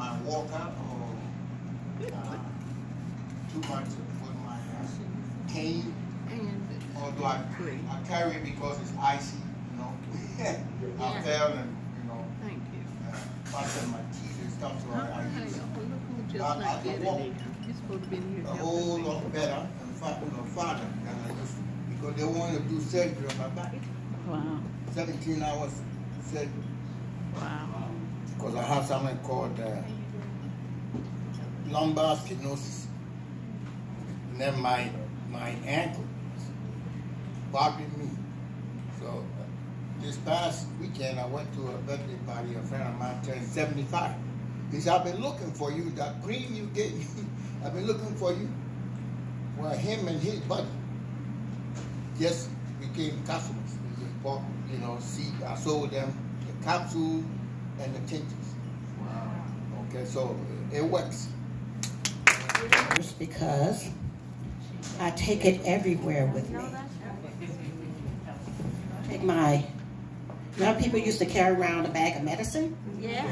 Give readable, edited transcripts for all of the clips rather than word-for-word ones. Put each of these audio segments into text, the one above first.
my walker or too much with my cane. Although I carry it because it's icy, you know. I fell and, you know, busted my teeth and stuff, so I use it. I can walk a whole lot better than father than I used to, because they wanted to do surgery on my back. Wow. 17 hours surgery. Wow. Because I have something called lumbar stenosis. And then my ankle bothering me. So this past weekend I went to a birthday party. A friend of mine turned 75. He said, "I've been looking for you. That cream you gave me, I've been looking for you." Well, him and his buddy just became customers. We just bought, you know, I sold them the capsule and the tinctures. Wow. Okay, so it works. Because I take it everywhere with me. Take my, you know, people used to carry around a bag of medicine? Yeah.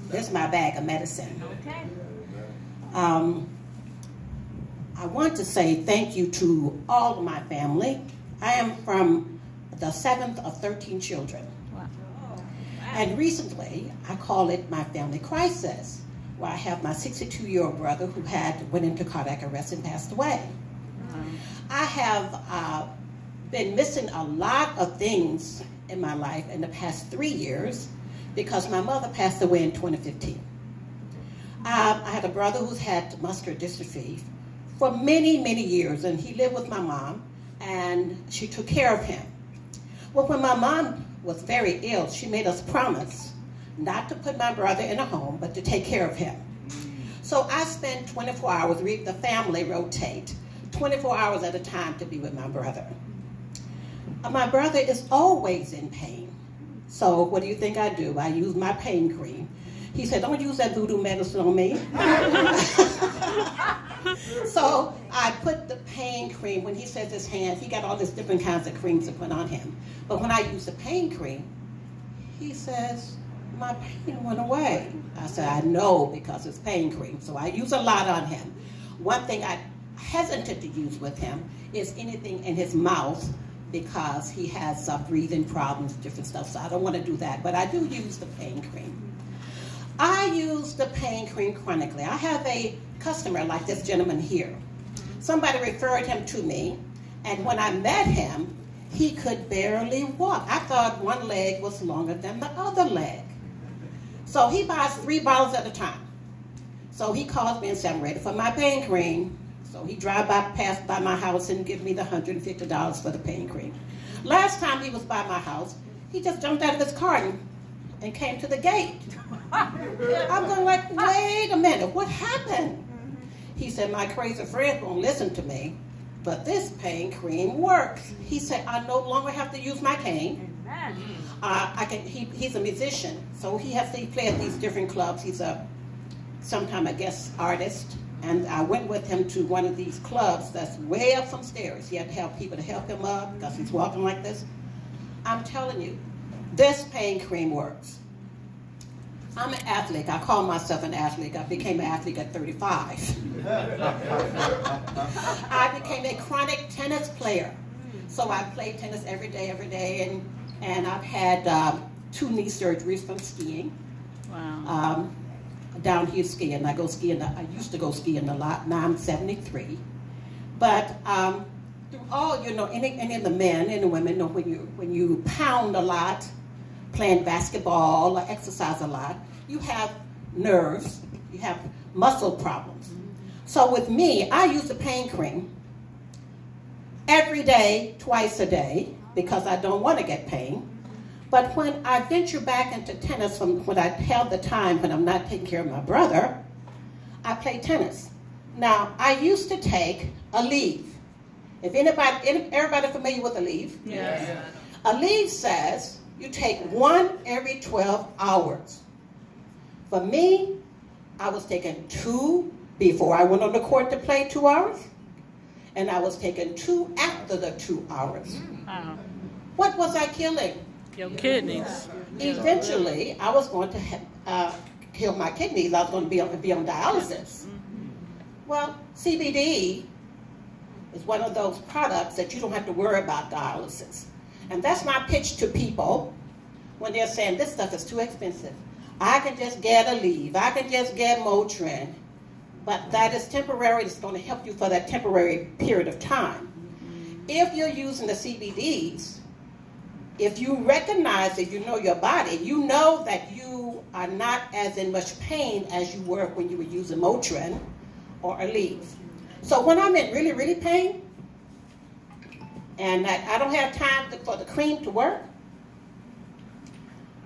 This is my bag of medicine. Okay. I want to say thank you to all of my family. I am from the 7th of 13 children. Wow. And recently, I call it my family crisis, where I have my 62-year-old brother who went into cardiac arrest and passed away. I have been missing a lot of things in my life in the past 3 years because my mother passed away in 2015. I had a brother who's had muscular dystrophy for many, many years, and he lived with my mom, and she took care of him. Well, when my mom was very ill, she made us promise not to put my brother in a home, but to take care of him. So I spent 24 hours, the family rotate, 24 hours at a time to be with my brother. My brother is always in pain. So what do you think I do? I use my pain cream. He said, "Don't use that voodoo medicine on me." So I put the pain cream. When he says his hands, he got all these different kinds of creams to put on him. But when I use the pain cream, he says, "My pain went away." I said, "I know, because it's pain cream." So I use a lot on him. One thing I hesitant to use with him is anything in his mouth, because he has breathing problems, different stuff, so I don't want to do that. But I do use the pain cream. I use the pain cream chronically. I have a customer like this gentleman here. Somebody referred him to me, and when I met him, he could barely walk. I thought one leg was longer than the other leg. So he buys 3 bottles at a time. So he calls me and says, "I'm ready for my pain cream." So he passed by my house and give me the $150 for the pain cream. Last time he was by my house, he just jumped out of his car and came to the gate. I'm going like, wait a minute, what happened? He said, "My crazy friend won't listen to me, but this pain cream works." He said, "I no longer have to use my cane. He's a musician, so he plays at these different clubs. He's sometimes a guest artist. And I went with him to one of these clubs that's way up some stairs. He had to have people to help him up because he's walking like this. I'm telling you, this pain cream works. I'm an athlete. I call myself an athlete. I became an athlete at 35. I became a chronic tennis player. So I played tennis every day, and I've had 2 knee surgeries from skiing. Wow. Down here skiing. I go skiing. I used to go skiing a lot. Now I'm 73. But through all, you know, any of the men and the women know when you pound a lot, playing basketball or exercise a lot, you have nerves, you have muscle problems. So with me, I use the pain cream every day, twice a day, because I don't want to get pain. But when I venture back into tennis, when I have the time, when I'm not taking care of my brother, I play tennis. Now, I used to take a leave. Everybody familiar with a leave? Yes. A leave says you take 1 every 12 hours. For me, I was taking 2 before I went on the court to play 2 hours, and I was taking 2 after the 2 hours. Wow. What was I killing? Your kidneys. Eventually, I was going to killed my kidneys. I was going to be on dialysis. Well, CBD is one of those products that you don't have to worry about dialysis. And that's my pitch to people when they're saying this stuff is too expensive. I can just get Aleve. I can just get Motrin. But that is temporary. It's going to help you for that temporary period of time. If you're using the CBDs, if you recognize that you know your body, you know that you are not as in much pain as you were when you were using Motrin or Aleve. So when I'm in really, really pain, and I don't have time for the cream to work,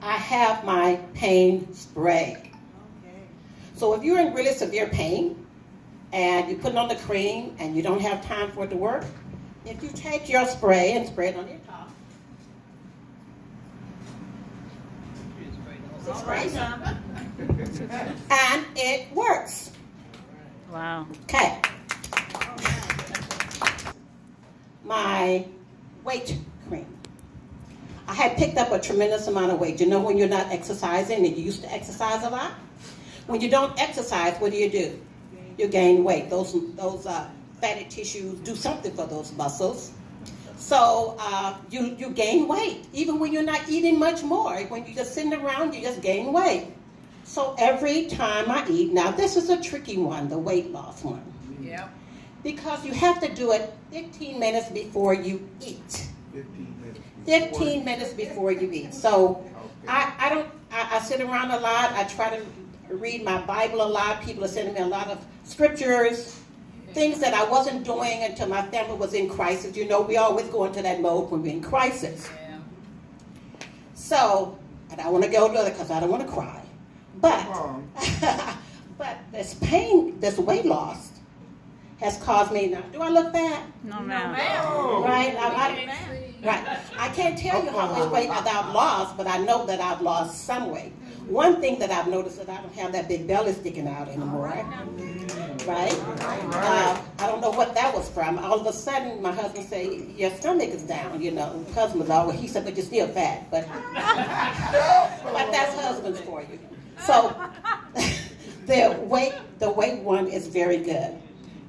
I have my pain spray. So if you're in really severe pain and you're putting on the cream and you don't have time for it to work, if you take your spray and spray it on your top, and it works. Wow. Okay. My weight cream. I had picked up a tremendous amount of weight. You know when you're not exercising and you used to exercise a lot? When you don't exercise, what do? You gain weight. Those fatty tissues do something for those muscles. So you gain weight, even when you're not eating much more. When you're just sitting around, you just gain weight. So every time I eat, now this is a tricky one, the weight loss one. Yep. Because you have to do it 15 minutes before you eat. 15 minutes before you eat. So I sit around a lot. I try to read my Bible a lot. People are sending me a lot of scriptures, things that I wasn't doing until my family was in crisis. You know, we always go into that mode when we're in crisis. Yeah. So, and I want to go to it because I don't want to cry. But, but this pain, this weight loss has caused me, now, do I look bad? No, ma'am. Right? Right. I can't tell you how much weight I've lost, but I know that I've lost some weight. One thing that I've noticed is that I don't have that big belly sticking out anymore. Right? I don't know what that was from. All of a sudden, my husband said, your stomach is down, you know. Husband's always, he said, but you're still fat. But that's husbands for you. So the weight one is very good.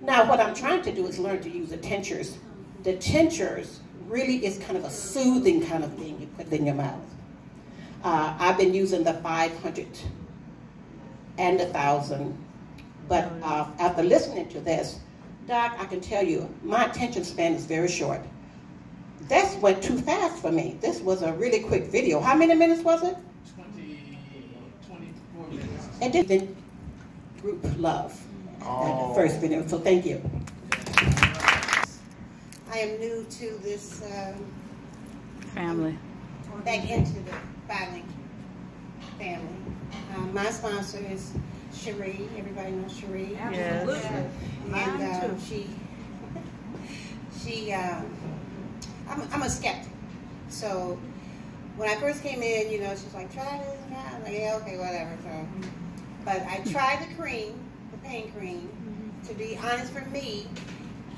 Now, what I'm trying to do is learn to use the tinctures. The tinctures really is kind of a soothing kind of thing you put in your mouth. I've been using the 500 and the 1,000, but after listening to this, Doc, I can tell you, my attention span is very short. This went too fast for me. This was a really quick video. How many minutes was it? 24 minutes. And then group love, that first video, so thank you. I am new to this Family. back into the filing family. My sponsor is Cherie. Everybody knows Cherie. Yes. And I'm a skeptic. So when I first came in, you know, she's like, try this. I'm like, yeah, okay, whatever. So, but I tried the cream, the pain cream. To be honest, for me,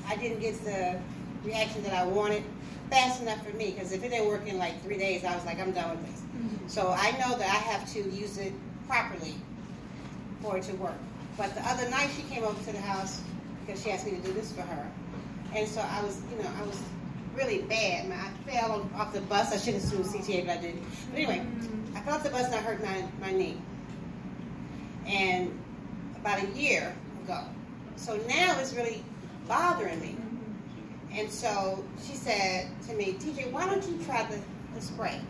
I didn't get the reaction that I wanted fast enough for me, because if it didn't work in like 3 days, I was like, I'm done with this. So I know that I have to use it properly for it to work. But the other night she came over to the house because she asked me to do this for her. And so I was, you know, I was really bad. I fell off the bus. I should have sued CTA, but I didn't. But anyway, I fell off the bus and I hurt my knee. And about a year ago. So now it's really bothering me. And so she said to me, TJ, why don't you try the spray?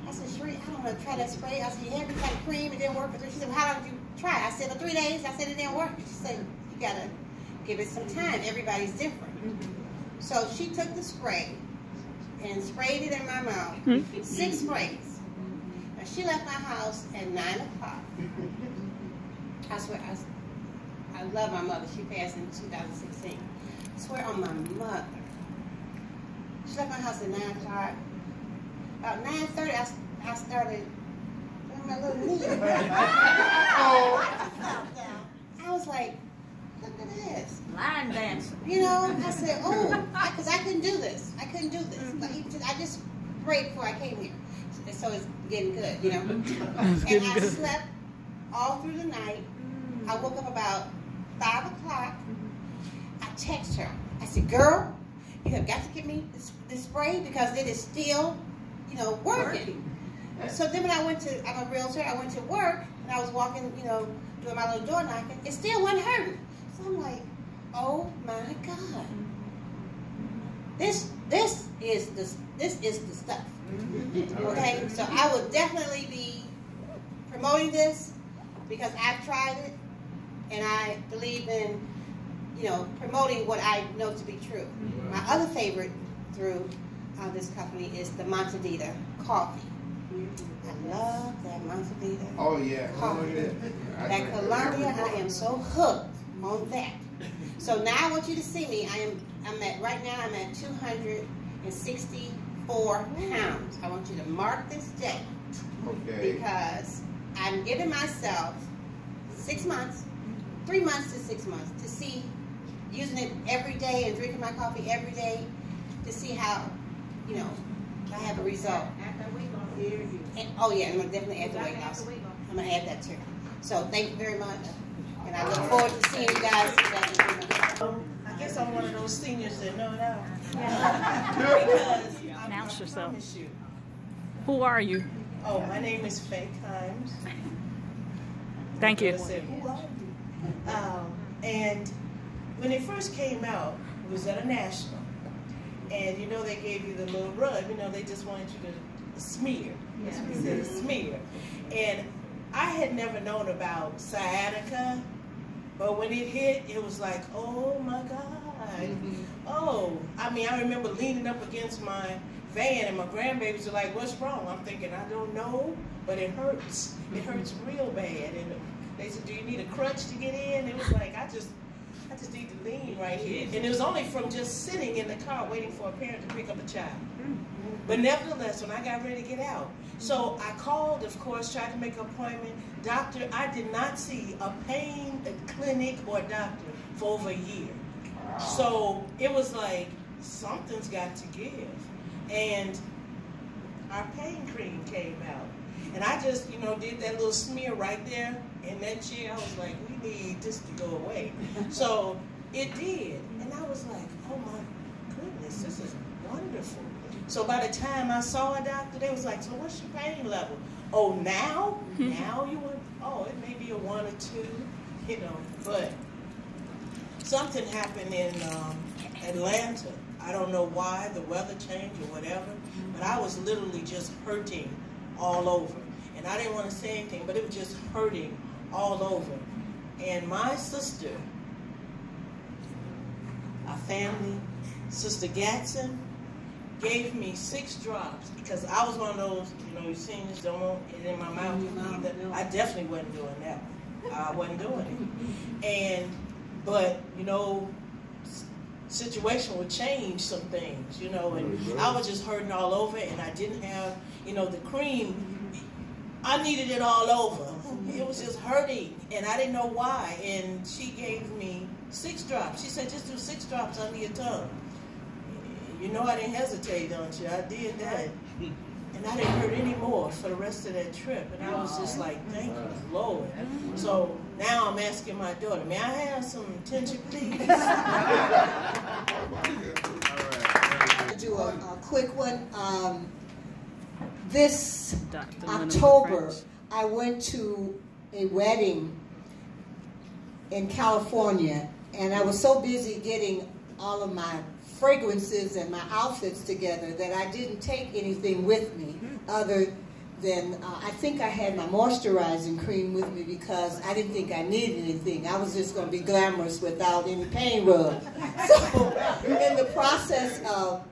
I said, Cherie, I don't want to try that spray. I said, you have tried cream, it didn't work. She said, well, how long did you try it? I said, for 3 days. I said, it didn't work. She said, you got to give it some time. Everybody's different. So she took the spray and sprayed it in my mouth. 6 sprays. Now, she left my house at 9 o'clock. I swear, I love my mother. She passed in 2016. I swear on my mother. She left my house at 9 o'clock. About 9:30, I started doing my little knee. I was like, look at this. Line dancing. You know, I said, oh, because I couldn't do this. I couldn't do this. I just prayed before I came here. So it's getting good, you know. And I slept all through the night. I woke up about 5 o'clock. I text her. I said, girl, you have got to get me this spray because it is still, you know, working. So then when I went to, I'm a realtor, I went to work and I was walking, you know, doing my little door knocking. It still wasn't hurting. So I'm like, oh my God. This is the stuff. Okay, so I will definitely be promoting this because I've tried it and I believe in, you know, promoting what I know to be true. My other favorite through this company is the Montadita coffee. I love that Montadita. Oh yeah. Coffee. That Colombia, I am so hooked on that. So now I want you to see me. Right now I'm at 264 pounds. I want you to mark this day. Okay. Because I'm giving myself 6 months, 3 months to 6 months to see, using it every day and drinking my coffee every day to see how, you know, I have a result. And, oh yeah, I'm going to definitely add the weight loss. I'm going to add that too. So thank you very much. And I look forward to seeing you guys. I guess I'm one of those seniors that know it all. Because Announce yourself. promise you. Who are you? Oh, my name is Faye Kimes. Thank you. I said, who are you? And when it first came out, it was at a national. And you know they gave you the little rub, you know, they just wanted you to smear. That's what they said, smear. And I had never known about sciatica, but when it hit, it was like, oh my God. Oh, I mean, I remember leaning up against my van and my grandbabies were like, what's wrong? I'm thinking, I don't know, but it hurts. It hurts real bad. And they said, do you need a crutch to get in? It was like, I just need to lean right here. And it was only from just sitting in the car waiting for a parent to pick up a child. But nevertheless, when I got ready to get out, so I called, of course, tried to make an appointment. Doctor, I did not see a pain clinic or doctor for over a year. So it was like, something's got to give. And our pain cream came out. And I just, you know, did that little smear right there in that chair. I was like, we need this to go away. So it did. And I was like, oh my goodness, this is wonderful. So by the time I saw a doctor, they was like, so what's your pain level? Oh, now? Now you want, oh, it may be a 1 or 2, you know. But something happened in Atlanta. I don't know why, the weather changed or whatever, but I was literally just hurting all over. And I didn't want to say anything, but it was just hurting all over. And my sister, our family, Sister Gatson, gave me 6 drops because I was one of those, you know, you seniors don't want it in my mouth either. I definitely wasn't doing that. I wasn't doing it. But, you know, situation would change some things, you know, and I was just hurting all over and I didn't have, you know, the cream. I needed it all over. It was just hurting and I didn't know why. And she gave me 6 drops. She said, just do 6 drops under your tongue. You know I didn't hesitate, don't you? I did that. And I didn't hurt anymore for the rest of that trip. And I was just like, thank you, Lord. So now I'm asking my daughter, may I have some attention, please? To do a quick one. This October, I went to a wedding in California, and I was so busy getting all of my fragrances and my outfits together that I didn't take anything with me other than I think I had my moisturizing cream with me because I didn't think I needed anything. I was just going to be glamorous without any pain rub. So in the process of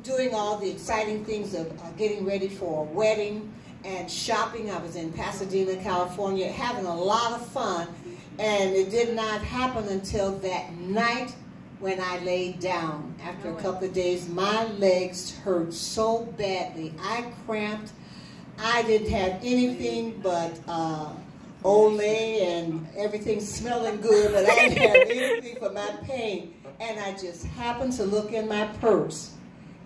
doing all the exciting things of getting ready for a wedding and shopping, I was in Pasadena, California, having a lot of fun, and it did not happen until that night when I laid down. After a couple of days, my legs hurt so badly. I cramped. I didn't have anything but Olay and everything smelling good, but I didn't have anything for my pain. And I just happened to look in my purse,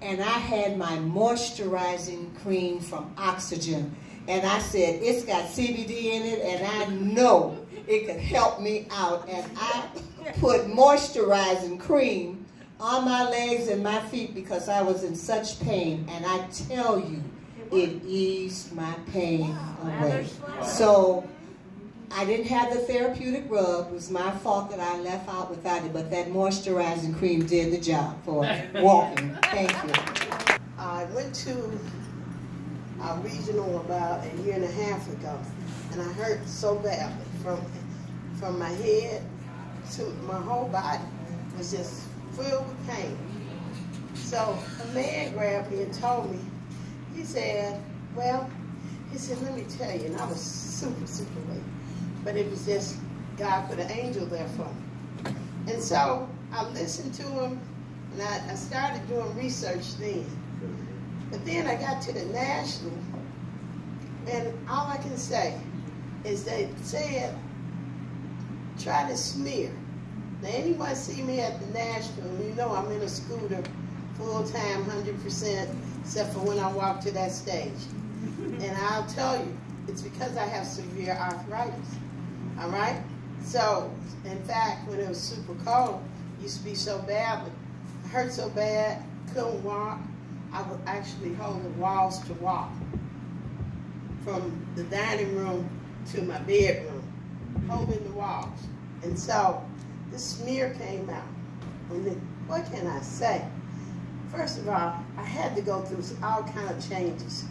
and I had my moisturizing cream from Oxzgen. and I said, it's got CBD in it, and I know it could help me out. And I put moisturizing cream on my legs and my feet because I was in such pain. And I tell you, it eased my pain away. So I didn't have the therapeutic rub. It was my fault that I left out without it, but that moisturizing cream did the job for walking. Thank you. I went to a regional about a year and a half ago, and I hurt so badly from my head to my whole body was just filled with pain. So a man grabbed me and told me, he said, well, he said, let me tell you, and I was super late, but it was just God put an angel there for me. And so I listened to him, and I started doing research then. But then I got to the national, and all I can say is they said, try to smear. Now anyone see me at the national, you know I'm in a scooter, full-time, 100%, except for when I walk to that stage. And I'll tell you, it's because I have severe arthritis, all right? So, in fact, when it was super cold, it used to be so badly, it hurt so bad, couldn't walk. I would actually hold the walls to walk from the dining room to my bedroom, holding the walls. And so this smear came out. And then, what can I say? First of all, I had to go through all kind of changes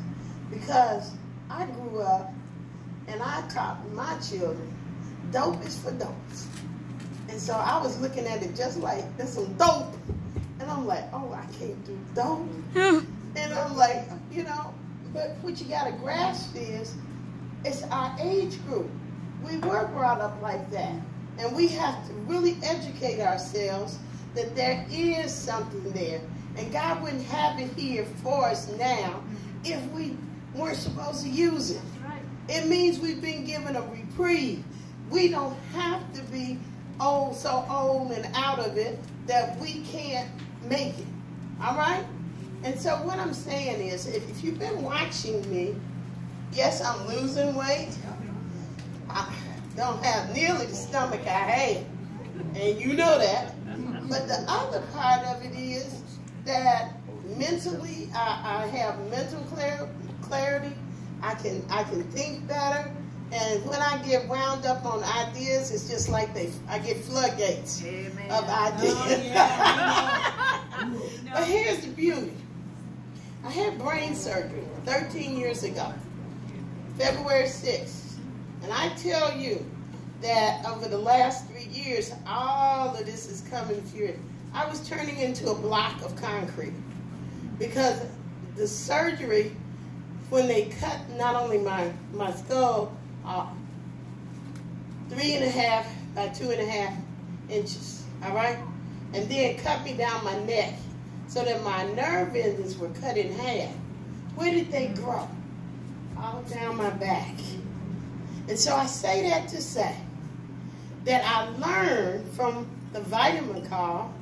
because I grew up and I taught my children dope is for dopes. And so I was looking at it just like, there's some dope. And I'm like, oh, I can't do dope. And I'm like, you know, but what you got to grasp is, it's our age group. We were brought up like that. And we have to really educate ourselves that there is something there. And God wouldn't have it here for us now if we weren't supposed to use it. It means we've been given a reprieve. We don't have to be old, so old and out of it that we can't make it. All right? And so what I'm saying is, if you've been watching me, yes, I'm losing weight. I don't have nearly the stomach I had, and you know that. But the other part of it is that mentally, I have mental clarity. I can think better. And when I get wound up on ideas, it's just like I get floodgates of ideas. But here's the beauty. I had brain surgery 13 years ago, February 6th. And I tell you that over the last 3 years, all of this is coming through. I was turning into a block of concrete because the surgery, when they cut not only my skull, 3.5 by 2.5 inches, all right? And then cut me down my neck so that my nerve endings were cut in half. Where did they grow? All down my back. And so I say that to say that I learned from the vitamin call,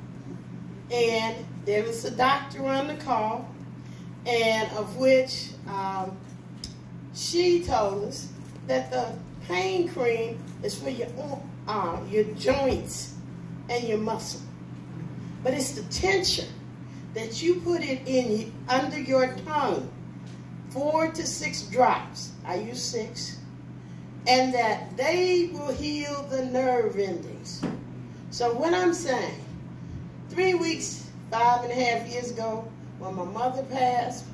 and there was a doctor on the call, and of which she told us that the pain cream is for your joints and your muscle. But it's the tincture that you put it in under your tongue, 4 to 6 drops. I use 6. And that they will heal the nerve endings. So what I'm saying, 3 weeks, 5.5 years ago, when my mother passed,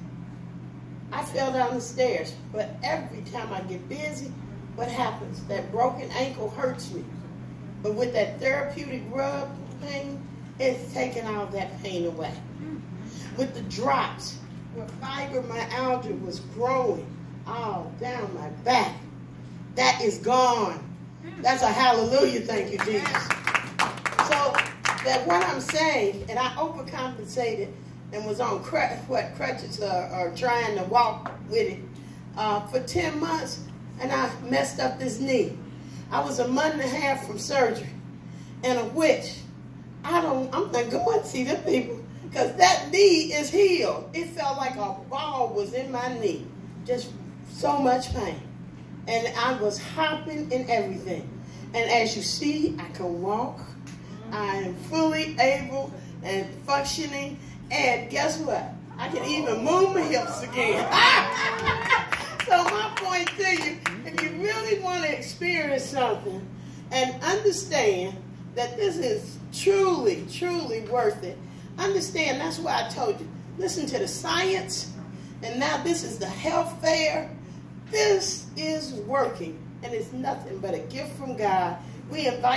I fell down the stairs. But every time I get busy, what happens? That broken ankle hurts me. But with that therapeutic rub thing, it's taken all that pain away. With the drops, where fibromyalgia was growing all down my back, that is gone. That's a hallelujah, thank you, Jesus. So that what I'm saying, and I overcompensated and was on crutches or trying to walk with it for 10 months, and I messed up this knee. I was a month and a half from surgery, and of which I'm not going to see them people because that knee is healed. It felt like a ball was in my knee, just so much pain. And I was hopping and everything. And as you see, I can walk. I am fully able and functioning. And guess what? I can even move my hips again. So my point to you, if you really want to experience something and understand that this is truly, truly worth it, understand that's why I told you, listen to the science, and now this is the health fair. This is working, and it's nothing but a gift from God. We invite